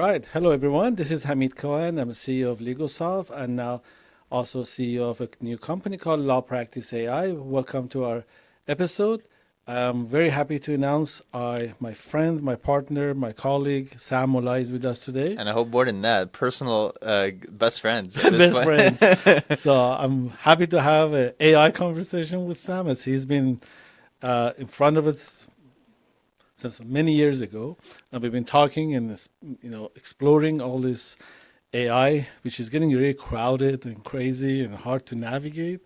right. Hello, everyone. This is Hamid Kohan. I'm CEO of LegalSolve and now also CEO of a new company called Practice.Ai. Welcome to our episode. I'm very happy to announce my friend, my partner, my colleague, Sam Molaei is with us today. And I hope more than that, personal best friends at this Best friends. point. So I'm happy to have an AI conversation with Sam as he's been in front of us since many years ago, and we've been talking and exploring all this AI, which is getting really crowded and crazy and hard to navigate.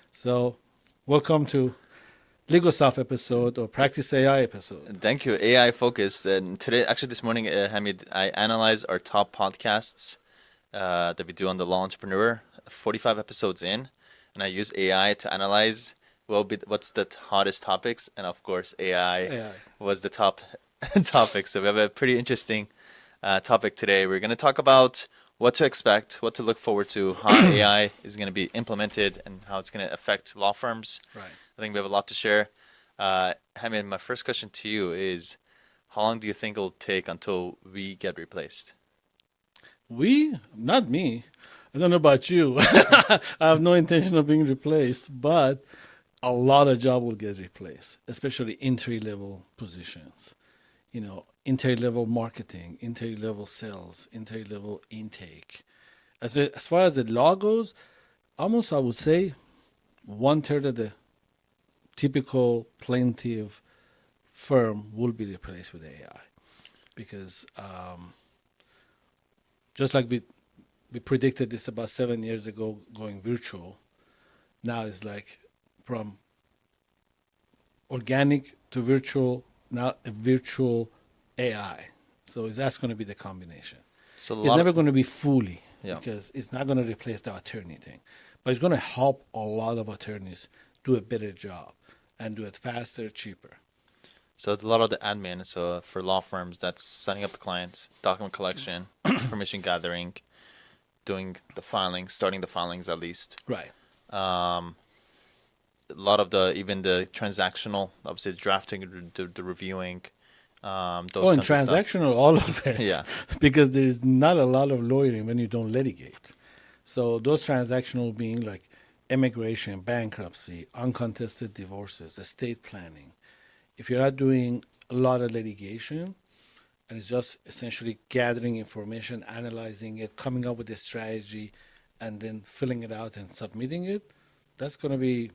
So, welcome to Legal Stuff episode or Practice AI episode. Thank you, AI focused. And today, actually, this morning, Hamid, I analyzed our top podcasts that we do on the Law Entrepreneur, 45 episodes in, and I use AI to analyze what's the hottest topics, and of course, AI was the top topic. So we have a pretty interesting topic today. We're going to talk about what to expect, what to look forward to, how AI is going to be implemented, and how it's going to affect law firms. Right. I think we have a lot to share. Hamid, my first question to you is, how long do you think it'll take until we get replaced? We? Not me. I don't know about you. I have no intention of being replaced, but a lot of jobs will get replaced, especially entry-level positions. Entry-level marketing, entry-level sales, entry-level intake. As far as the law goes, almost I would say 1/3 of the typical plaintiff firm will be replaced with AI. Because just like we predicted this about 7 years ago going virtual, now it's like from organic to virtual, now a virtual AI. So that's going to be the combination. So It's never going to be fully, Yeah. because it's not going to replace the attorney thing. But it's going to help a lot of attorneys do a better job and do it faster, cheaper. So a lot of the admin, so for law firms, that's setting up the clients, document collection, information gathering, doing the filings, starting the filings at least. Right. A lot of even the transactional, obviously the drafting, the reviewing, those And kinds of stuff. transactional, all of it. Yeah. Because there's not a lot of lawyering when you don't litigate. So those transactional being like immigration, bankruptcy, uncontested divorces, estate planning. If you're not doing a lot of litigation, and it's just essentially gathering information, analyzing it, coming up with a strategy, and then filling it out and submitting it, that's going to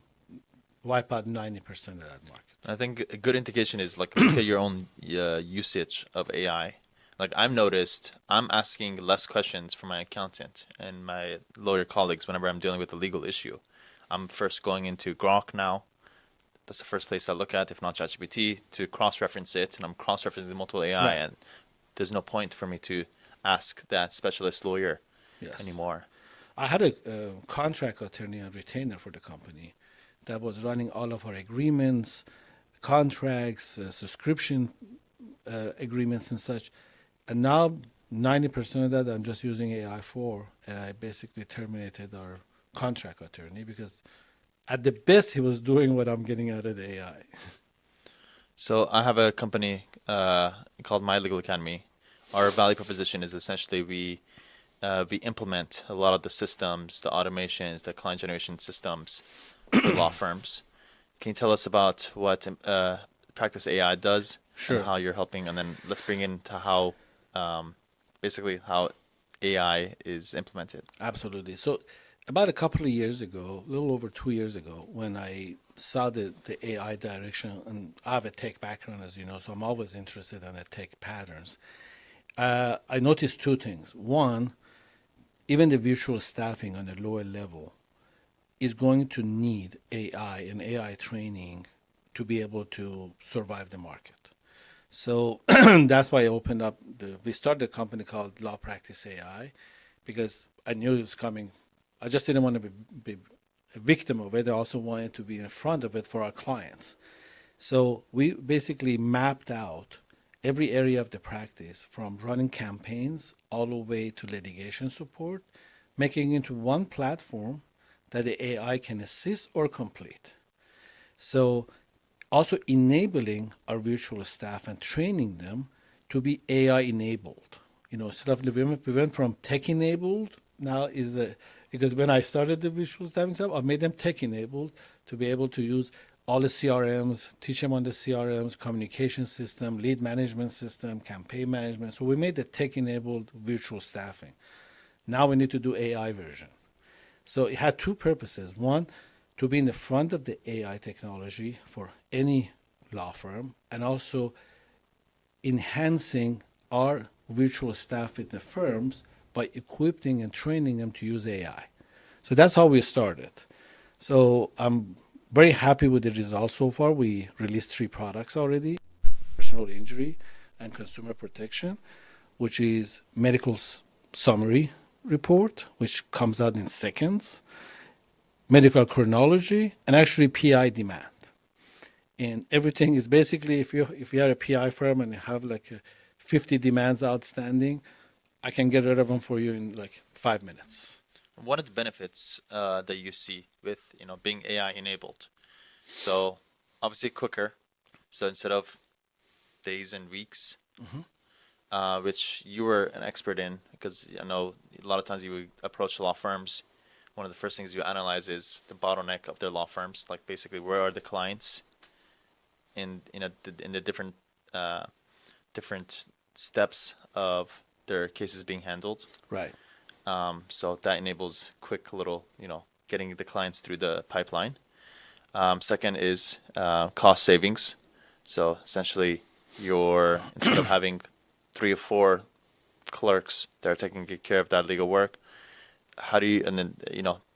wipe out 90% of that market. I think a good indication is like look at your own usage of AI. Like I've noticed I'm asking less questions from my accountant and my lawyer colleagues whenever I'm dealing with a legal issue. I'm first going into Grok now. That's the first place I look at, if not ChatGPT, to cross-reference it. And I'm cross-referencing multiple AI, Right. and there's no point for me to ask that specialist lawyer Yes. anymore. I had a contract attorney and retainer for the company that was running all of our agreements, contracts, subscription agreements and such. And now 90% of that I'm just using AI for, and I basically terminated our contract attorney because at the best he was doing what I'm getting out of the AI. So I have a company called My Legal Academy. Our value proposition is essentially we implement a lot of the systems, the automations, the client generation systems for law firms. Can you tell us about what Practice AI does Sure. and how you're helping? And then let's bring into how basically how AI is implemented. Absolutely. So about a couple of years ago, a little over 2 years ago, when I saw the AI direction, and I have a tech background, as you know, so I'm always interested in the tech patterns. I noticed two things. One, even the virtual staffing on the lower level is going to need AI and AI training to be able to survive the market. So that's why I opened up we started a company called Law Practice AI because I knew it was coming. I just didn't want to be a victim of it. I also wanted to be in front of it for our clients. So we basically mapped out every area of the practice from running campaigns all the way to litigation support, making it into one platform that the AI can assist or complete. So also enabling our virtual staff and training them to be AI enabled. Instead of we went from tech-enabled, now is because when I started the visual staffing stuff, I made them tech-enabled to be able to use all the CRMs, teach them on the CRMs, communication system, lead management system, campaign management. So we made the tech-enabled virtual staffing. Now we need to do AI version. So it had two purposes. One, to be in the front of the AI technology for any law firm, and also enhancing our virtual staff with the firms by equipping and training them to use AI. So that's how we started. So I'm very happy with the results so far. We released 3 products already: personal injury and consumer protection, which is medical summary report, which comes out in seconds, medical chronology, and actually PI demand. And everything is basically, if you are a PI firm and you have like 50 demands outstanding, I can get rid of them for you in like 5 minutes. What are the benefits that you see with being AI enabled? So obviously quicker. So instead of days and weeks, which you were an expert in, because I know a lot of times you approach law firms, one of the first things you analyze is the bottleneck of their law firms, like basically where are the clients in the different steps of their cases being handled. Right. So that enables quick little, getting the clients through the pipeline. Second is cost savings. So essentially, instead of having 3 or 4 clerks that are taking good care of that legal work, how do you, and then,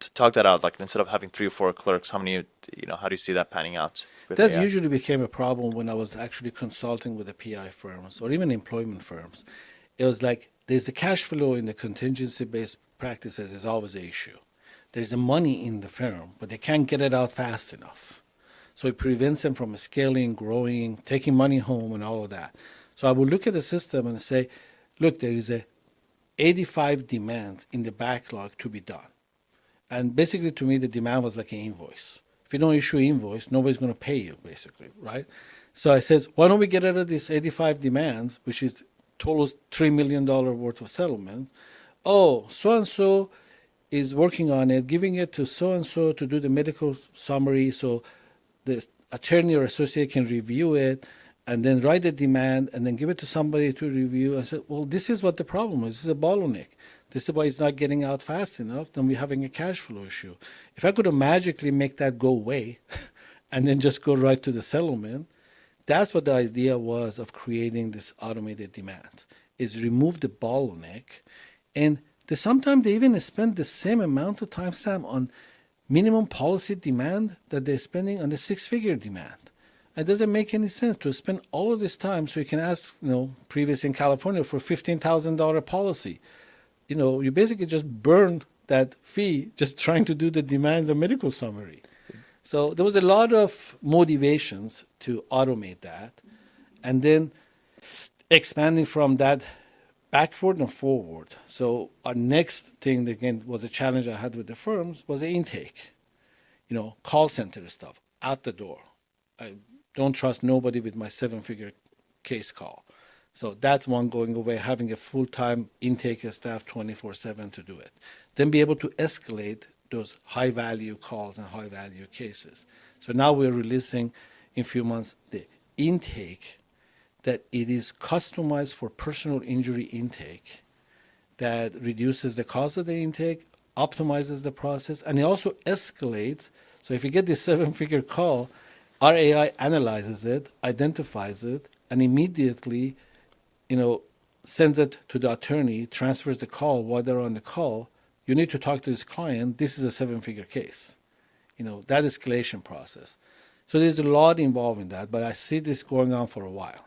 to talk that out, like instead of having 3 or 4 clerks, how do you see that panning out? That usually became a problem when I was actually consulting with the PI firms or even employment firms. It was like there's a cash flow in the contingency-based practices is always an issue. There's a money in the firm, but they can't get it out fast enough. So it prevents them from scaling, growing, taking money home, and all of that. So I would look at the system and say, look, there is 85 demands in the backlog to be done. And basically, to me, the demand was like an invoice. If you don't issue an invoice, nobody's going to pay you, basically, right? So I says, why don't we get rid of these 85 demands, which is totals $3 million worth of settlement? Oh, so-and-so is working on it, giving it to so-and-so to do the medical summary so the attorney or associate can review it and then write the demand and then give it to somebody to review. I said, well, this is what the problem is. This is a bottleneck. This is why it's not getting out fast enough. Then we're having a cash flow issue. If I could magically make that go away and then just go right to the settlement, that's what the idea was of creating this automated demand, is remove the bottleneck. And sometimes they even spend the same amount of time, Sam, on minimum policy demand that they're spending on the 6-figure demand. It doesn't make any sense to spend all of this time so you can ask, previous in California for $15,000 policy. You basically just burn that fee just trying to do the demands of medical summary. So there was a lot of motivations to automate that. And then expanding from that backward and forward. So our next thing, again, was a challenge I had with the firms was the intake. Call center stuff, out the door. I don't trust nobody with my 7-figure case call. So that's one going away, having a full-time intake staff 24/7 to do it. Then be able to escalate those high-value calls and high-value cases. So now we're releasing in a few months the intake, that it is customized for personal injury intake, that reduces the cost of the intake, optimizes the process, and it also escalates. So if you get this 7-figure call, our AI analyzes it, identifies it, and immediately sends it to the attorney, transfers the call while they're on the call. You need to talk to this client. This is a 7-figure case. That escalation process. So there's a lot involved in that, but I see this going on for a while.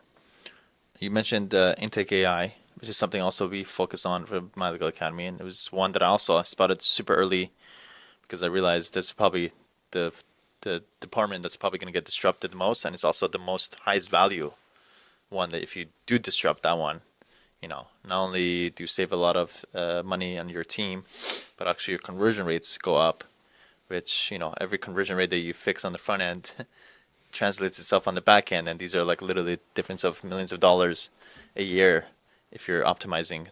You mentioned intake AI, which is something also we focus on for My Legal Academy, and it was one that I also spotted super early because I realized that's probably the department that's probably going to get disrupted the most, and it's also the most highest value one, that if you do disrupt that one, not only do you save a lot of money on your team, but actually your conversion rates go up, which, every conversion rate that you fix on the front end translates itself on the back end. And these are like literally difference of millions of dollars a year if you're optimizing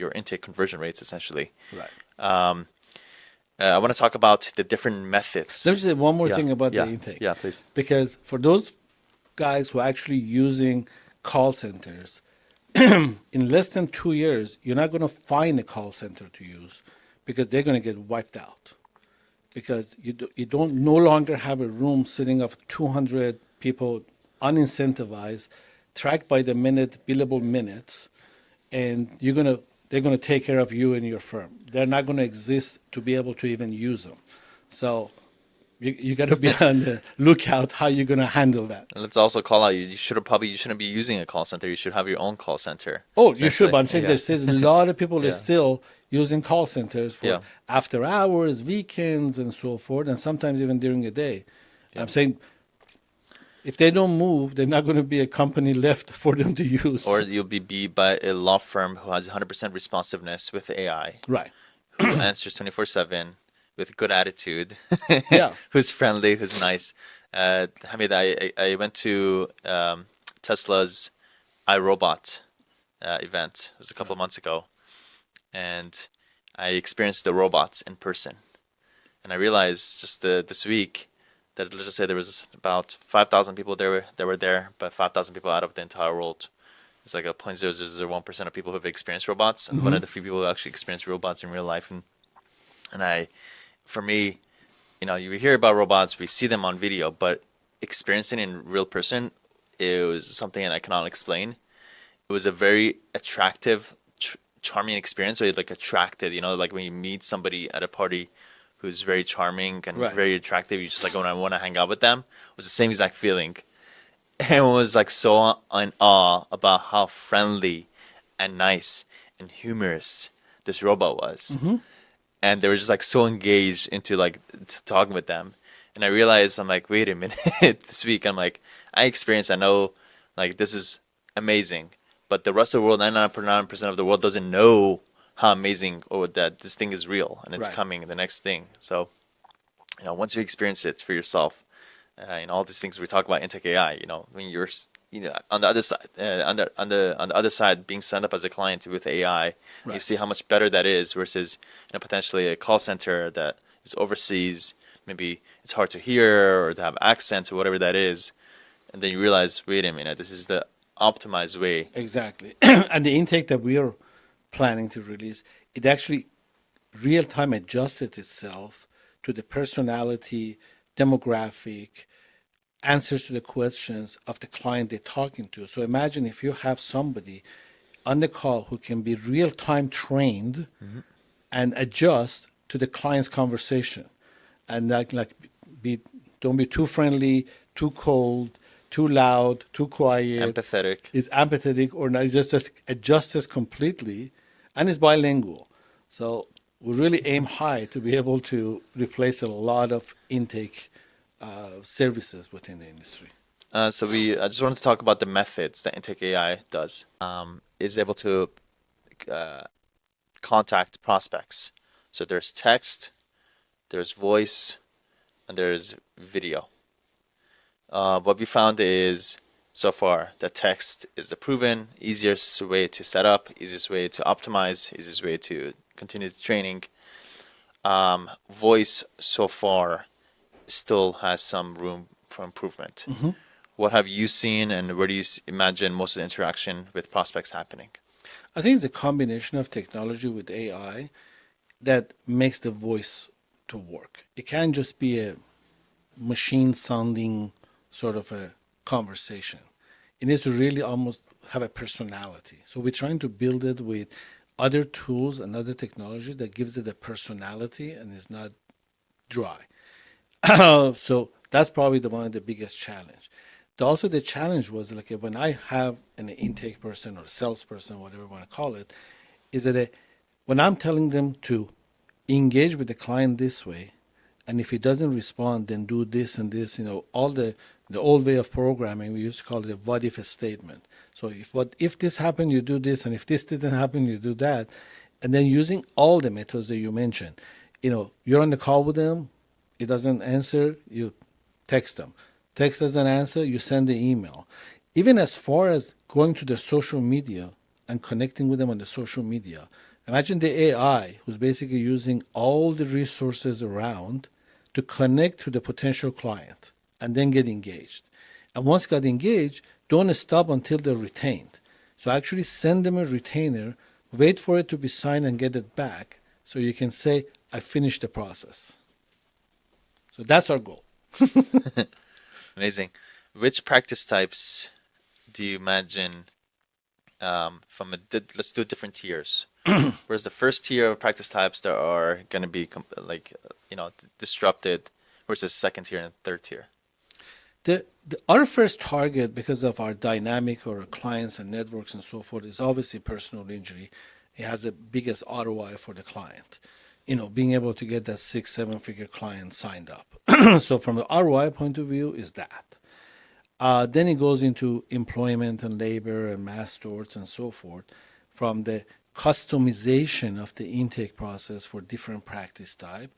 your intake conversion rates, essentially. Right. I want to talk about the different methods. There's one more Yeah, thing about yeah, the intake. yeah, please. Because for those guys who are actually using call centers, in less than 2 years, you're not going to find a call center to use because they're going to get wiped out. Because you don't no longer have a room sitting of 200 people unincentivized, tracked by the minute, billable minutes, and they're gonna take care of you and your firm. They're not gonna exist to be able to even use them. So you got to be on the lookout how you're gonna handle that. And let's also call out you shouldn't be using a call center. You should have your own call center. Oh, you should, but I'm saying Yeah. there's a lot of people Yeah. are still using call centers for Yeah. after hours, weekends, and so forth, and sometimes even during the day. Yeah. I'm saying if they don't move, there's not going to be a company left for them to use. Or you'll be beat by a law firm who has 100% responsiveness with AI, right. who answers 24/7 with good attitude, Yeah. who's friendly, who's nice. Hamid, I went to Tesla's iRobot event. It was a couple of months ago, and I experienced the robots in person. And I realized just this week that, let's just say there was about 5,000 people that were there, but 5,000 people out of the entire world. It's like a 0.0001% of people who have experienced robots, and one of the few people who actually experienced robots in real life. And for me, you hear about robots, we see them on video, but experiencing in real person, it was something that I cannot explain. It was a very attractive, charming experience. So it like attracted, like when you meet somebody at a party who's very charming and Right. very attractive, you just like want to hang out with them. It was the same exact feeling. Everyone was like so in awe about how friendly and nice and humorous this robot was. And they were just like so engaged into like talking with them. And I realized, I'm like, wait a minute, this week, I'm like, I know like this is amazing, but the rest of the world, 99% of the world doesn't know how amazing or that this thing is real and it's Right. coming, the next thing. So, once you experience it for yourself, all these things we talk about intake AI, when you're, on the other side, on the other side, being signed up as a client with AI, you Right. see how much better that is versus, potentially a call center that is overseas. Maybe it's hard to hear or to have accents or whatever that is, and then you realize, wait a minute, this is the optimized way. Exactly. And the intake that we are planning to release, it actually real time adjusts itself to the personality, demographic, answers to the questions of the client they're talking to. So imagine if you have somebody on the call who can be real time trained and adjust to the client's conversation, and don't be too friendly, too cold, too loud, too quiet. Empathetic. Is empathetic or not? It's just adjusts completely, and it's bilingual. So we really aim high to be able to replace a lot of intake services within the industry. I just wanted to talk about the methods that Intake AI does. Is able to contact prospects. So there's text, there's voice, and there's video. What we found is, so far, that text is the proven easiest way to set up, easiest way to optimize, easiest way to continue the training. Voice, so far, still has some room for improvement. What have you seen, and where do you imagine most of the interaction with prospects happening? I think it's a combination of technology with AI that makes the voice to work. It can't just be a machine sounding sort of a conversation. It needs to really almost have a personality. So we're trying to build it with other tools and other technology that gives it a personality and is not dry. So that's probably one of the biggest challenge. Also, the challenge was like when I have an intake person or salesperson, whatever you want to call it, is that when I'm telling them to engage with the client this way, and if he doesn't respond, then do this and this, all the old way of programming, we used to call it a what if statement. So if this happened, you do this, and if this didn't happen, you do that. And then using all the methods that you mentioned, you're on the call with them, it doesn't answer, you text them. Text doesn't answer, you send the email. Even as far as going to their social media and connecting with them on the social media. Imagine the AI who's basically using all the resources around to connect to the potential client and then get engaged. And once got engaged, don't stop until they're retained. So actually send them a retainer, wait for it to be signed and get it back so you can say, I finished the process. So that's our goal. Amazing. Which practice types do you imagine let's do different tiers. Whereas the first tier of practice types that are going to be disrupted versus second tier and third tier? Our first target, because of our dynamic or our clients and networks and so forth, is obviously personal injury. It has the biggest ROI for the client. Being able to get that 6-7 figure client signed up. So from the ROI point of view is that. Then it goes into employment and labor and mass torts and so forth, from the customization of the intake process for different practice type.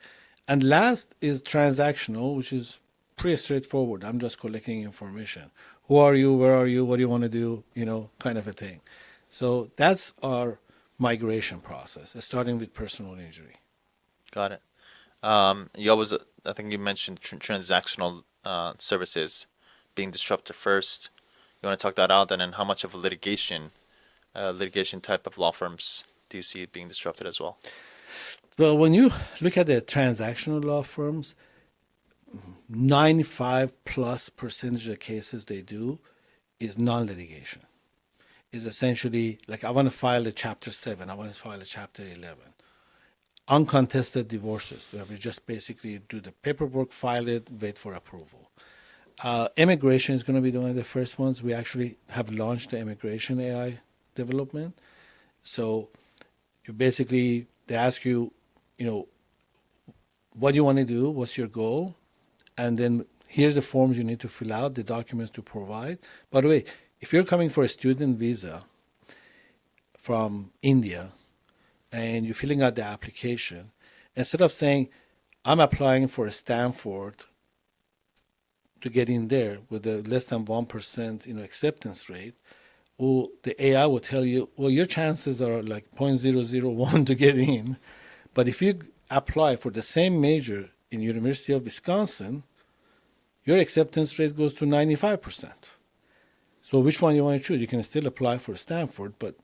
And last is transactional, which is pretty straightforward. I'm just collecting information. Who are you? Where are you? What do you want to do? Kind of a thing. So that's our migration process, starting with personal injury. Got it. I think you mentioned transactional services being disrupted first. You want to talk that out, and then how much of a litigation type of law firms do you see it being disrupted as well? Well, when you look at the transactional law firms, 95+% of cases they do is non-litigation. Is essentially like, I want to file a Chapter 7, I want to file a Chapter 11. Uncontested divorces, where we just basically do the paperwork, file it, wait for approval. Immigration is going to be one of the first ones. We actually have launched the immigration AI development. So they ask you, what do you want to do? What's your goal? And then here's the forms you need to fill out, the documents to provide. By the way, if you're coming for a student visa from India and you're filling out the application, instead of saying, I'm applying for a Stanford to get in there with a less than 1% acceptance rate, well, the AI will tell you, well, your chances are like 0.001 to get in. But if you apply for the same major in University of Wisconsin, your acceptance rate goes to 95%. So which one you want to choose? You can still apply for Stanford, but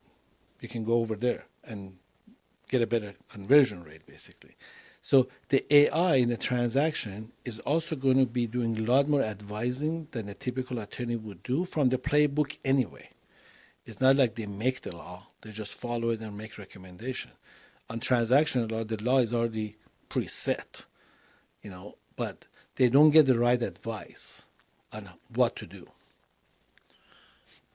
you can go over there and get a better conversion rate, basically. So the AI in the transaction is also going to be doing a lot more advising than a typical attorney would do from the playbook anyway. It's not like they make the law, they just follow it and make recommendation. On transactional law, the law is already preset, but they don't get the right advice on what to do.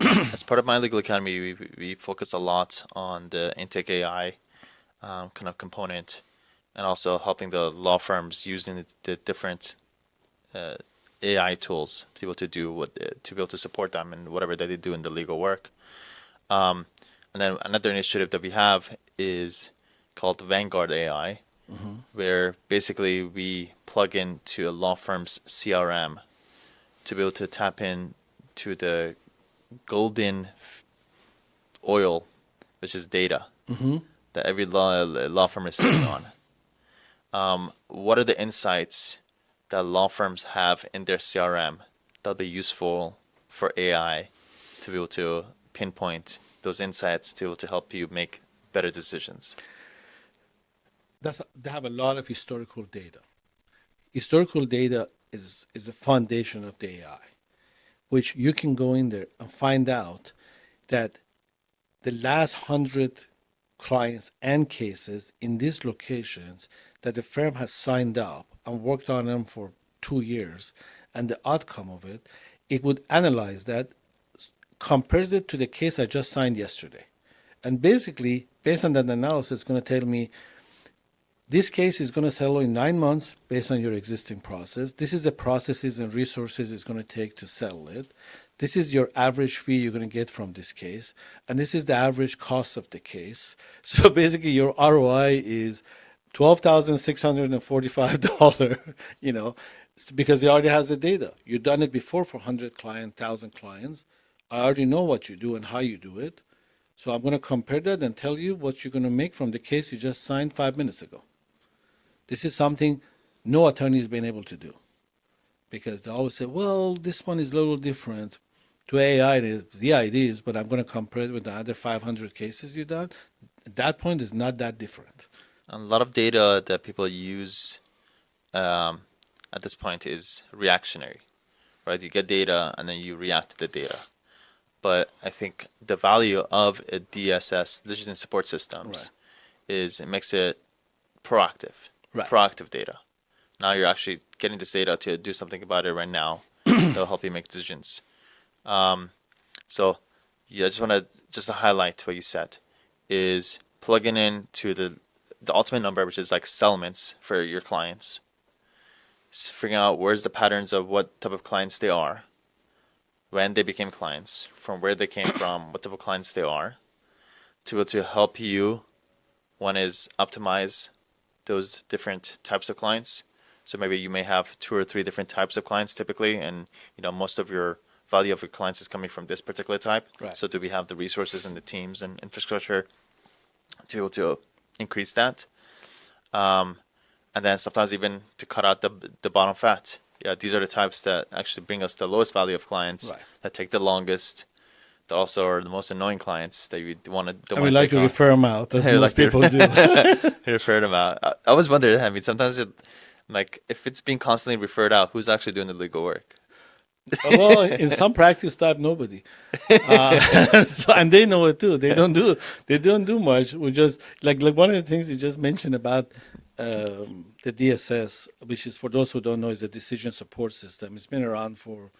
As part of my legal academy, we focus a lot on the intake AI kind of component, and also helping the law firms using the different AI tools to be able to do to be able to support them in whatever that they do in the legal work. And then another initiative that we have is called Vanguard AI, where basically we plug into a law firm's CRM to be able to tap in to the golden oil, which is data that every law firm is sitting on. What are the insights that law firms have in their CRM that'll be useful for AI to be able to pinpoint those insights to help you make better decisions? They have a lot of historical data. Historical data is the foundation of the AI, which you can go in there and find out that the last 100 clients and cases in these locations that the firm has signed up and worked on them for 2 years, and the outcome of it, it would analyze that, compares it to the case I just signed yesterday. And basically, based on that analysis, it's going to tell me, this case is going to settle in 9 months based on your existing process. This is the processes and resources it's going to take to settle it. This is your average fee you're going to get from this case. And this is the average cost of the case. So basically, your ROI is $12,645, because it already has the data. You've done it before for 100 clients, 1,000 clients. I already know what you do and how you do it. So I'm going to compare that and tell you what you're going to make from the case you just signed 5 minutes ago. This is something no attorney has been able to do, because they always say, well, this one is a little different. To AI, yeah, it is, but I'm going to compare it with the other 500 cases you've done. At that point, it's not that different. A lot of data that people use at this point is reactionary, right? You get data and then you react to the data. But I think the value of a DSS, decision support systems, is it makes it proactive, proactive data. Now you're actually getting this data to do something about it right now that'll help you make decisions. So yeah, I just want to highlight what you said is plugging into the ultimate number, which is like settlements for your clients. Figuring out where's the patterns of what type of clients they are, when they became clients, from where they came from, what type of clients they are, to be able to help you. One is optimize those different types of clients. So maybe you may have 2 or 3 different types of clients typically, and most of your value of your clients is coming from this particular type. So do we have the resources and the teams and infrastructure to be able to increase that? And then sometimes even to cut out the bottom fat. Yeah, these are the types that actually bring us the lowest value of clients, that take the longest, that also are the most annoying clients that you want to. And we like to refer them out, as most people do. Refer them out. I always wonder. I mean, sometimes if it's being constantly referred out, who's actually doing the legal work? Well, in some practice type, nobody, and they know it too. They don't do much. We just like one of the things you just mentioned about the DSS, which is, for those who don't know, is a decision support system. It's been around for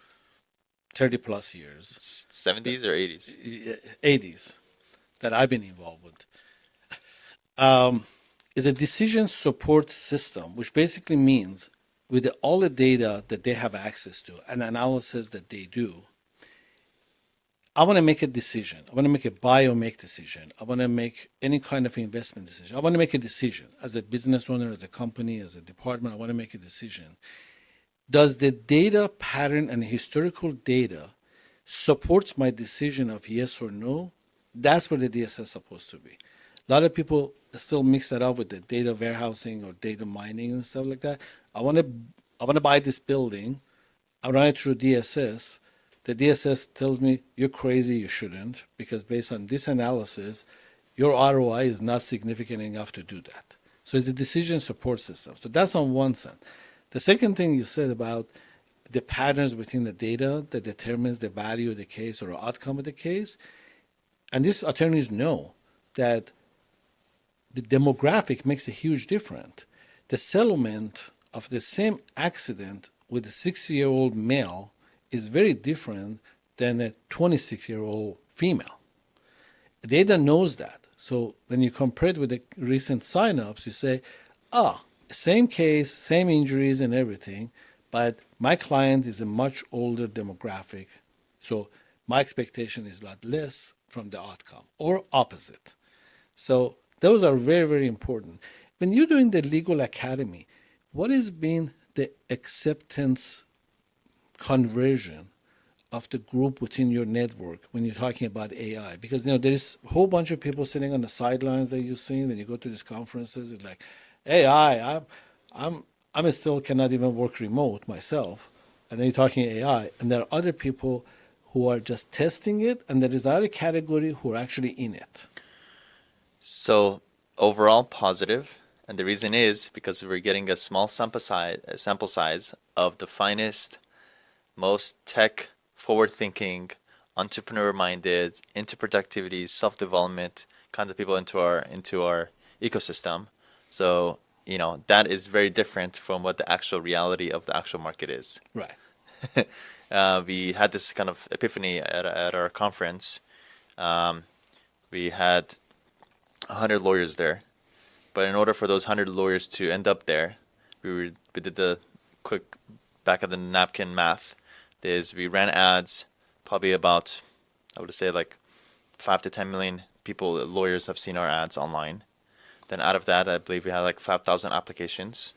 30 plus years. 70s or 80s? 80s that I've been involved with. Is a decision support system, which basically means with all the data that they have access to and analysis that they do, I want to make a decision. I want to make a buy or make decision. I want to make any kind of investment decision. I want to make a decision as a business owner, as a company, as a department. I want to make a decision. Does the data pattern and historical data supports my decision of yes or no? That's where the DSS is supposed to be. A lot of people still mix that up with the data warehousing or data mining and stuff like that. I want to buy this building. I run it through DSS. The DSS tells me you're crazy, you shouldn't, because based on this analysis, your ROI is not significant enough to do that. So it's a decision support system. So that's on one side. The second thing you said about the patterns within the data that determines the value of the case or outcome of the case, and these attorneys know that the demographic makes a huge difference. The settlement of the same accident with a 60-year-old male is very different than a 26-year-old female. Data knows that. So when you compare it with the recent sign-ups, you say, same case, same injuries and everything, but my client is a much older demographic, so my expectation is a lot less from the outcome, or opposite. So those are very, very important. When you're doing the legal academy, what has been the acceptance conversion of the group within your network when you're talking about AI? Because there is a whole bunch of people sitting on the sidelines that you've seen when you go to these conferences. It's like, AI, I'm still cannot even work remote myself, and then you're talking AI, and there are other people who are just testing it, and there is another category who are actually in it. So overall positive, and the reason is because we're getting a small sample size of the finest, most tech forward-thinking, entrepreneur-minded, into productivity, self-development kind of people into our ecosystem. So that is very different from what the actual reality of the actual market is. Right. We had this kind of epiphany at our conference. We had 100 lawyers there, but in order for those 100 lawyers to end up there, we did the quick back of the napkin math. We ran ads, probably about, I would say, like 5 to 10 million people, lawyers, have seen our ads online. Then out of that, I believe we had like 5,000 applications.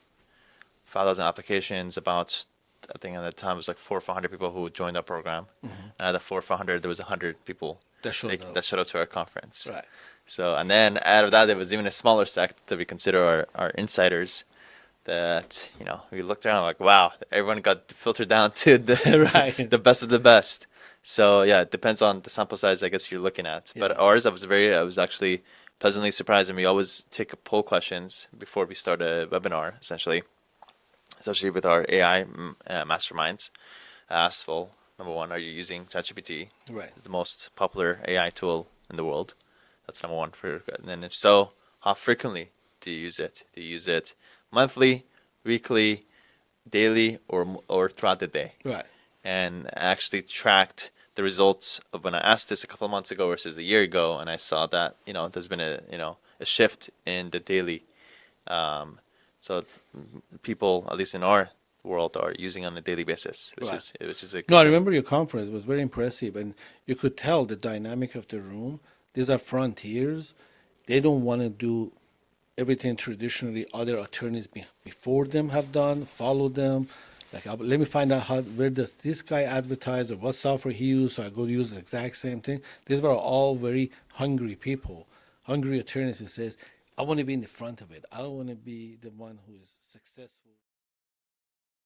5,000 applications, about, I think at the time it was like 400 or 500 people who joined our program. Mm-hmm. And out of the 400 or 500, there was 100 people That showed up. that showed up to our conference. Right. So, and then out of that, there was even a smaller sect that we consider our insiders. That we looked around like, wow, everyone got filtered down to the Right. the best of the best. So yeah, it depends on the sample size I guess you're looking at. Yeah. But ours, I was actually pleasantly surprised, and we always take poll questions before we start a webinar, essentially, especially with our AI masterminds. Ask, well, number one, are you using ChatGPT, Right. the most popular AI tool in the world? That's number one. And then if so, how frequently do you use it? Do you use it monthly, weekly, daily, or throughout the day? Right. And I actually tracked the results of when I asked this a couple of months ago versus a year ago, and I saw that there's been a shift in the daily. So people, at least in our world, are using on a daily basis, which Right. is a good No, I thing. remember your conference. It was very impressive, and you could tell the dynamic of the room. These are frontiers. They don't want to do everything traditionally other attorneys before them have done, follow them. Like, let me find out where does this guy advertise or what software he used, so I go use the exact same thing. These were all very hungry people, hungry attorneys who says, I want to be in the front of it. I don't want to be the one who is successful.